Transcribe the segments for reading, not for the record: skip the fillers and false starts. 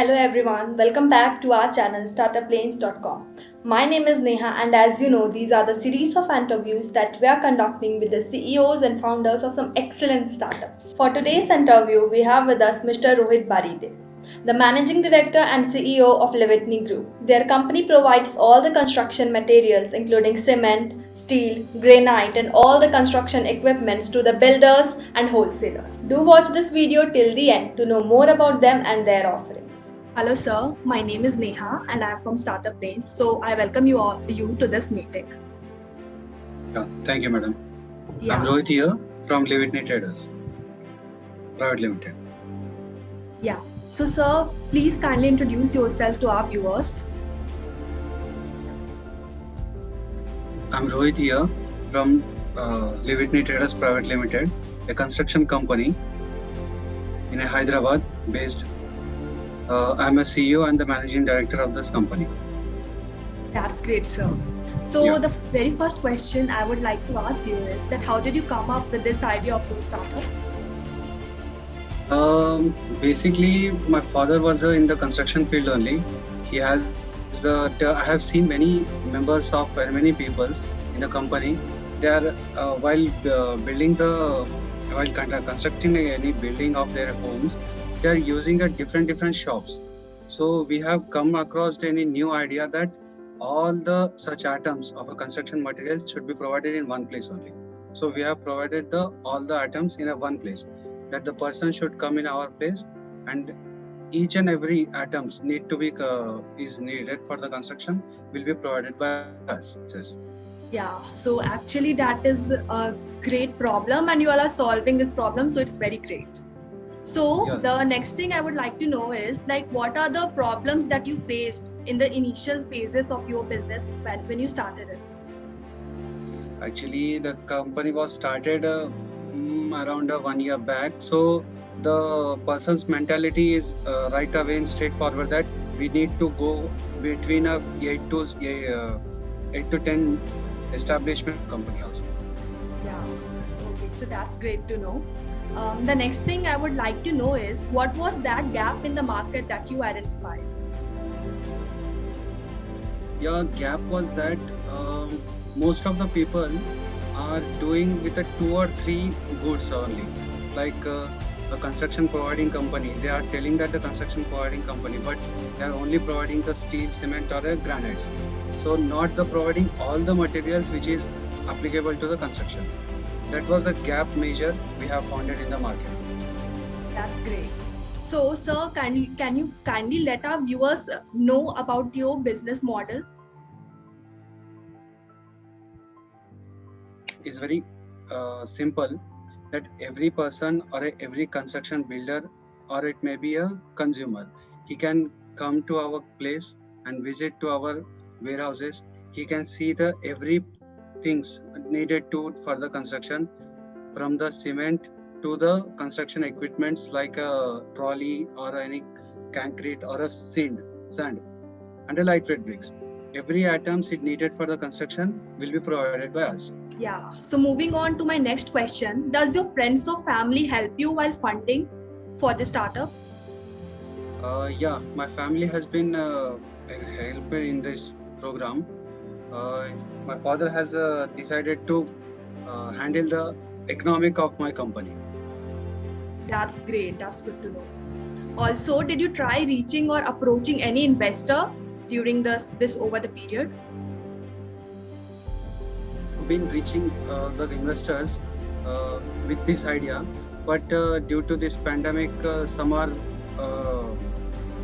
Hello everyone, welcome back to our channel startuplanes.com. My name is Neha, and as you know, these are the series of interviews that we are conducting with the CEOs and founders of some excellent startups. For today's interview, we have with us Mr. Rohit Baride, the Managing Director and CEO of Levitni Group. Their company provides all the construction materials including cement, steel, granite and all the construction equipments to the builders and wholesalers. Do watch this video till the end to know more about them and their offerings. Hello sir, my name is Neha and I am from Startup Lanes. So I welcome you to this meeting. Yeah, thank you, madam. Yeah. I'm Rohit here from Levitni Traders Private Limited. Yeah. So sir, please kindly introduce yourself to our viewers. I'm Rohit here from Levitni Traders Private Limited, a construction company in Hyderabad based. I'm a CEO and the managing director of this company. That's great, sir. So Yeah. the very first question I would like to ask you is that how did you come up with this idea of your startup? Basically, my father was in the construction field only. He has I have seen many members of many peoples in the company. They are while constructing any building of their homes, they are using a different shops. So we have come across any new idea that all the such items of a construction material should be provided in one place only. So we have provided all the items in a one place, that the person should come in our place, and each and every items need to be is needed for the construction will be provided by us. Yeah, so actually that is a great problem and you all are solving this problem, so it's very great. So Yeah. the next thing I would like to know is like what are the problems that you faced in the initial phases of your business when you started it? Actually, the company was started around 1 year back. So the person's mentality is right away and straightforward that we need to go between 8 to 10 establishment company also. Yeah, okay, so that's great to know. The next thing I would like to know is what was that gap in the market that you identified? Yeah, gap was that most of the people are doing with a 2 or 3 goods only. Like a construction providing company, they are telling that the construction providing company, but they are only providing the steel, cement, or granites. So not the providing all the materials which is applicable to the construction. That was the gap measure we have found in the market. That's great. So, sir, can you kindly let our viewers know about your business model? Is very simple, that every person or every construction builder, or it may be a consumer, he can come to our place and visit to our warehouses. He can see the every things needed to for the construction, from the cement to the construction equipments like a trolley or any concrete or a sand and a lightweight bricks. Every items it needed for the construction will be provided by us. Yeah. So moving on to my next question, does your friends or family help you while funding for the startup? Yeah, my family has been a helper in this program. My father has decided to handle the economic of my company. That's great. That's good to know. Also, did you try reaching or approaching any investor during this over the period? Been reaching the investors with this idea, but due to this pandemic, some are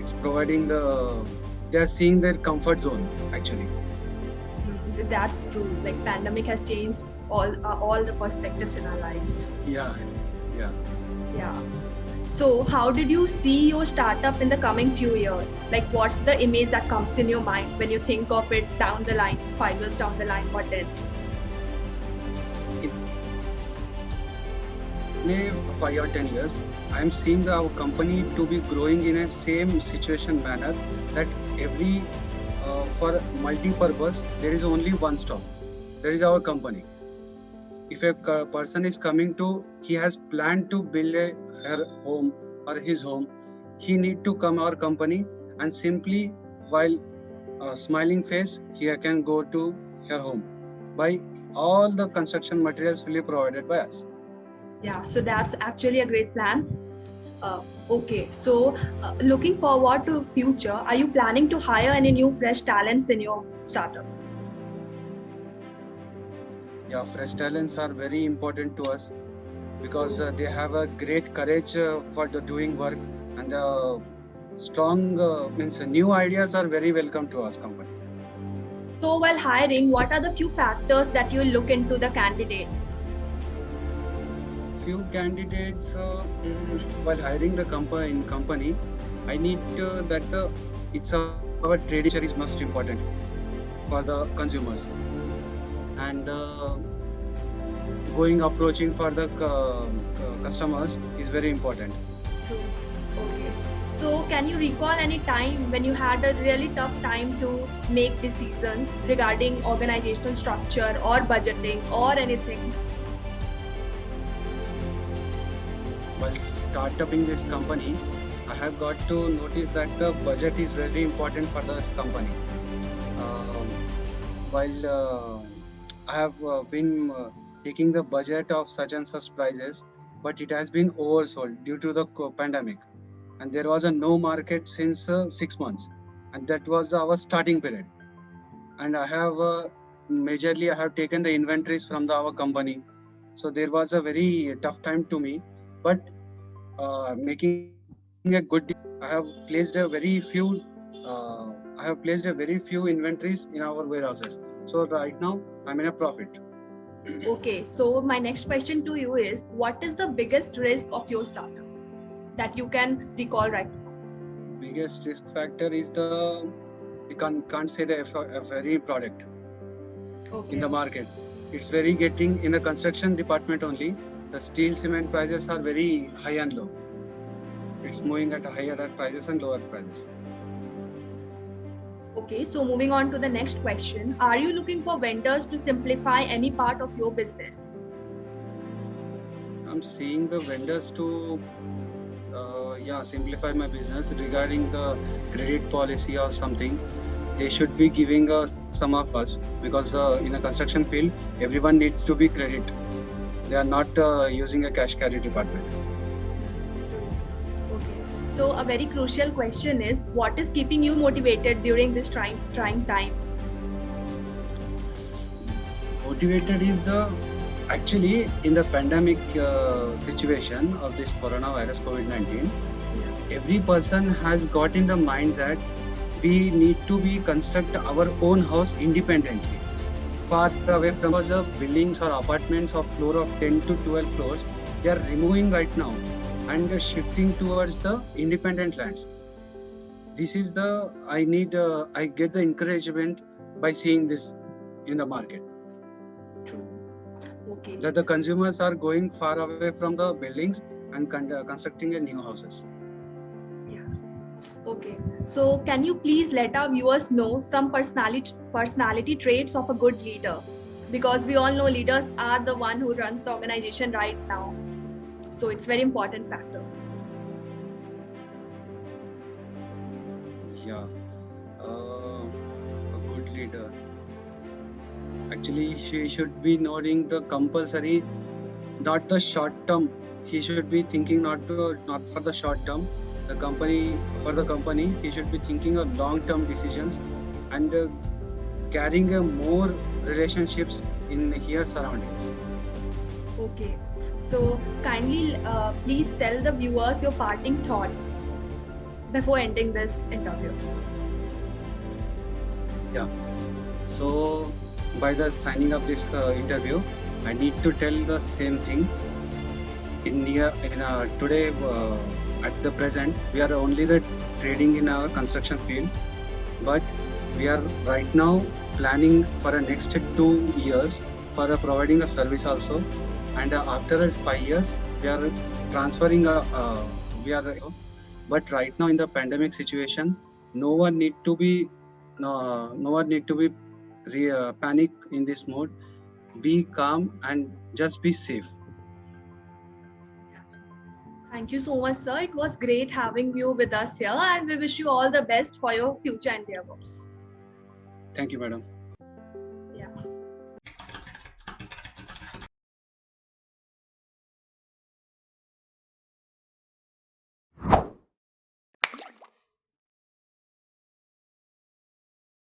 it's providing they are seeing their comfort zone actually. That's true. Like pandemic has changed all the perspectives in our lives. Yeah. Yeah. So how did you see your startup in the coming few years? Like what's the image that comes in your mind when you think of it down the line, 5 years down the line or 10? In 5 or 10 years, I am seeing our company to be growing in a same situation manner, that every for multi-purpose there is only one stop. There is our company. If a person is coming to, he has planned to build her home or his home, he need to come our company, and simply while smiling face, he can go to her home. By all the construction materials will be provided by us. Yeah, so that's actually a great plan. Okay, so looking forward to future, are you planning to hire any new fresh talents in your startup? Yeah, fresh talents are very important to us because they have a great courage for the doing work, and strong means new ideas are very welcome to us company. So while hiring, what are the few factors that you look into the candidate? Few candidates while hiring the company, I need that it's our trading culture is most important for the consumers, and going approaching for the customers is very important. True. Okay. So can you recall any time when you had a really tough time to make decisions regarding organizational structure or budgeting or anything? While starting this company, I have got to notice that the budget is very important for this company. Um, while I have been taking the budget of such and such prices, but it has been oversold due to the pandemic, and there was a no market since 6 months, and that was our starting period. And I have majorly I have taken the inventories from our company, so there was a very tough time to me. But making a good decision, I have placed a very few. I have placed a very few inventories in our warehouses. So right now I'm in a profit. Okay, so my next question to you is, what is the biggest risk of your startup that you can recall right now? Biggest risk factor is the we can't say the very product in the market. It's very getting in the construction department only. The steel cement prices are very high and low. It's moving at higher prices and lower prices. Okay, so moving on to the next question. Are you looking for vendors to simplify any part of your business? I'm seeing the vendors to simplify my business regarding the credit policy or something. They should be giving some of us because in a construction field, everyone needs to be credit. They are not using a cash carry department. Okay. So a very crucial question is, what is keeping you motivated during these trying times? Motivated is the actually in the pandemic situation of this coronavirus COVID-19, every person has got in the mind that we need to be construct our own house independently, far away from the buildings or apartments of floor of 10 to 12 floors. They are removing right now and shifting towards the independent lands. This is the I get the encouragement by seeing this in the market. True. Okay. That the consumers are going far away from the buildings and constructing a new houses. Okay. So can you please let our viewers know some personality traits of a good leader? Because we all know leaders are the one who runs the organization right now. So it's very important factor. Yeah, a good leader. Actually, she should be knowing the compulsory, not the short term. He should be thinking not for the short term. The company, he should be thinking of long term decisions and carrying more relationships in here surroundings. Okay. So kindly please tell the viewers your parting thoughts before ending this interview. Yeah. So by the signing of this interview, I need to tell the same thing. Today at the present, we are only the trading in our construction field, but we are right now planning for a next 2 years for providing a service also, and after 5 years we are transferring. But right now in the pandemic situation, no one need to be panic in this mode. Be calm and just be safe. Thank you so much, sir. It was great having you with us here, and we wish you all the best for your future endeavors. Thank you, madam.